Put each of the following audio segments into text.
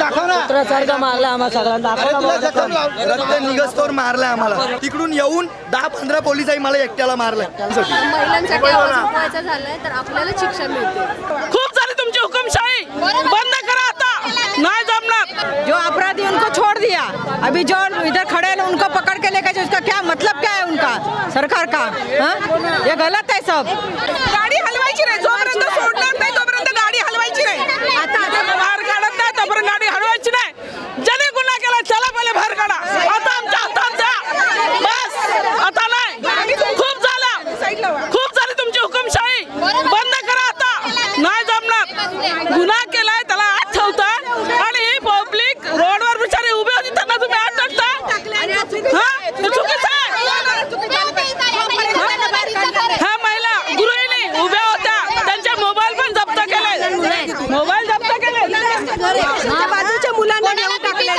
दाखव ना. कुत्र्यासारखं मारलं आम्हाला सगळ्यांना. रक्त निघस्तोवर मारलं आम्हाला. तिकडून येऊन 10-15 पोलिसांनी मला एकट्याला मारलं. महिलांसाठी आवाज उठवायचा झालाय तर आपल्याला शिक्षा मिळते. खूप झाली तुमची हुकुमशाही, बंद करा आता, नहीं जमना. जो अपराधी उनको छोड़ दिया, अभी जो इधर खड़े हैं उनको पकड़ के लेकर उसका क्या मतलब क्या है उनका सरकार का? ये गलत है सब. गाडी हलवायची नाही, जोपर्यंत सोडणार नाही तोपर्यंत गाडी हलवायची नाही. आता बाहेर काढत नाही तोपर्यंत गाडी हलवायची नाही. ज्याने गुन्हा केला चला पहिले बाहेर काढा. आता आमच्या हातात द्या, बस आता नाही. खूप झाली तुमची हुकुमशाही, बंद करा आता, नाही जमणार. गुन्हा केलाय त्याला आत ठेवता आणि ही पब्लिक रोडवर बिचारी उभी होती त्यांना तुम्ही आत टाकता. चुकीचं आहे. ह्या महिला गृहिणी उभ्या होत्या, त्यांचे मोबाईल पण जप्त केले, मोबाईल जप्त केले. बाजूच्या मुलांना घेऊन टाकले.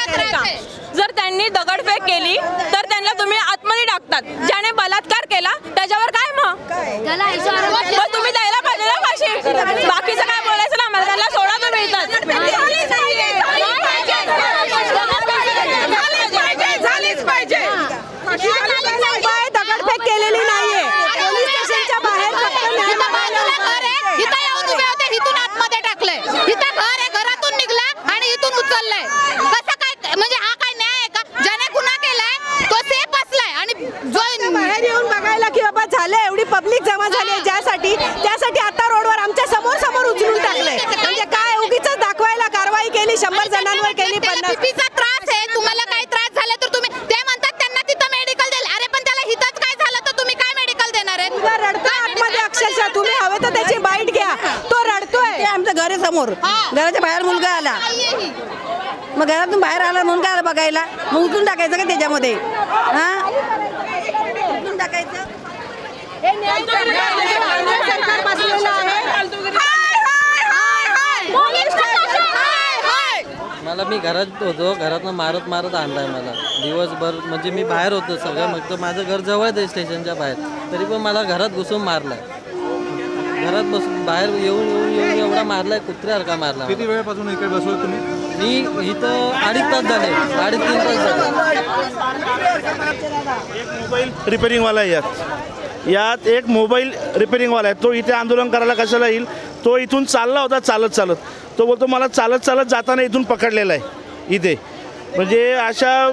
जर त्यांनी दगडफेक केली तर त्यांना तुम्ही आतमध्ये टाकतात. ज्याने बलात्कार केला त्याच्यावर काय मग तुम्ही द्यायला पाहिजे ना फाशी. बाकीचं काय बोलायचं ना आम्हाला, त्यांना सोडा तुम्ही इथं. दगडफेक केलेली नाहीये. पोलीस स्टेशनच्या बाहेर इथं येऊन उभे होते, इथून आतमध्ये टाकलंय. इथं घर आहे, घरातून निघला आणि इथून उचललंय. कसं काय, म्हणजे हा काय न्याय आहे का? ज्याने गुन्हा केलाय तो सेफ असलाय आणि जो बाहेर येऊन बघायला की बाबा झाले, एवढी पब्लिक जमा झाली आहे त्यासाठी आता रोडवर आमच्या समोर उचलून टाकलंय. म्हणजे काय उगीच दाखवायला कारवाई केली, 100 जणांवर केली. 50चा त्रास आहे, तुम्हाला काही त्रास झाला तर तुम्ही ते म्हणतात त्यांना तिथं मेडिकल द्याल. अरे पण त्याला हितच काय झालं तर तुम्ही काय मेडिकल देणार आहे? रडतोय आतमध्ये अक्षरशः. तुम्ही हवे तर त्याची बाईट घ्या, तो रडतोय. आमच्या घरासमोर, घराच्या बाहेर मुलगा आला, मग घरातून बाहेर आला म्हणून काय बघायला, मग उचलून टाकायचं का त्याच्यामध्ये? उचलून टाकायचं. मला मी घरात होतो, घरातनं मारत आणलाय मला दिवसभर. म्हणजे मी बाहेर होतो सगळं, मग तर माझं घर जवळ आहे स्टेशनच्या बाहेर, तरी पण मला घरात घुसून मारलाय. घरात बसून बाहेर येऊन एवढा मारलाय, कुत्र्यासारखा मारला. किती वेळापासून इकडे बसलो तुम्ही? मी इथं 2.5 तास झाले, 2.5-3 तास झाले. एक मोबाईल रिपेरिंगवाला आहे यात एक मोबाईल रिपेरिंगवाला आहे. तो इथे आंदोलन करायला कशाला येईल? तो इथून चालला होता चालत. तो बोलतो मला चालत जाताना इथून पकडलेला आहे इथे. म्हणजे अशा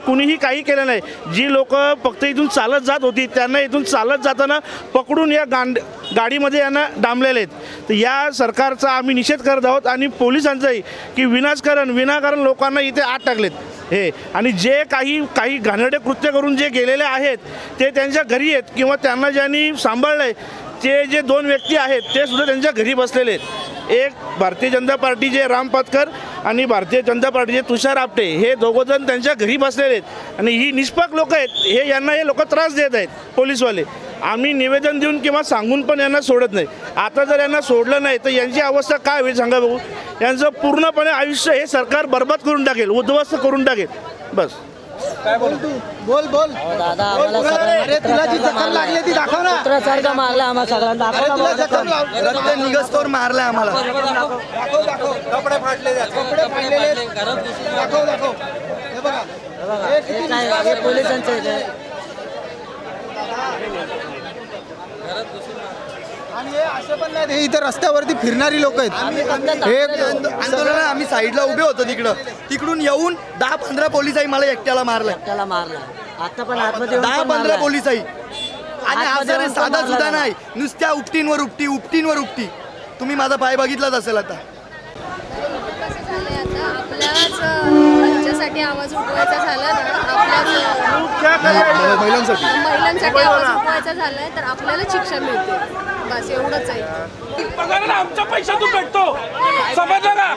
कुणीही काही केलं नाही. जी लोक फक्त इथून चालत जात होती त्यांना इथून चालत जाताना पकडून या गाडीमध्ये यांना डांबलेले आहेत. तर या सरकारचा आम्ही निषेध करत आहोत आणि पोलिसांचाही की विनाकारण लोकांना इथे आत टाकलेत हे. आणि जे काही घाणेरडे कृत्य करून जे गेलेले आहेत ते त्यांच्या घरी आहेत किंवा त्यांना ज्यांनी सांभाळलं आहे ते जे 2 व्यक्ती आहेत ते सुद्धा त्यांच्या घरी बसलेले आहेत. एक भारतीय जनता पार्टीचे राम पातकर आणि भारतीय जनता पार्टीचे तुषार आपटे, हे दोघंजण त्यांच्या घरी बसलेले आहेत. आणि ही निष्पाप लोक आहेत, यांना हे लोक त्रास देत आहेत पोलीसवाले. आम्ही निवेदन देऊन किंवा सांगून पण यांना सोडत नाही. आता जर यांना सोडलं नाही तर यांची अवस्था काय होईल सांगा बघू. यांचं पूर्णपणे आयुष्य हे सरकार बरबाद करून टाकेल, उद्ध्वस्त करून टाकेल. बस काय बोल तू बोल दादा. अरे तुला जी जखम लागली ती दाखव ना. कुत्र्यासारखं मारलं आम्हाला सगळ्यांना. रक्त निघस्तोवर मारलं आम्हाला. दाखव कपडे फाडलेले, दाखव. हे बघा, हे पोलिसांचं आहे. आणि हे असे पण नाही, हे इथं रस्त्यावरती फिरणारी लोक आहेत. हे आंदोलन आम्ही साईडला उभे होतो तिकडून येऊन 10-15 पोलिसांनी मला एकट्याला मारलं. आता पण आतमध्ये 10-15 पोलिसांनी. आणि असं साधा सुद्धा नाही, नुसत्या उपटींवर उपटी. तुम्ही माझा पाय बघितलाच असेल. आता राज्यासाठी आवाज उठवायचा झाला ना, महिलांसाठी आवाज उठवायचा झालाय तर आपल्याला शिक्षा मिळते. बस एवढंच आहे. पगार आमच्या पैशातून भेटतो, समजलं ना?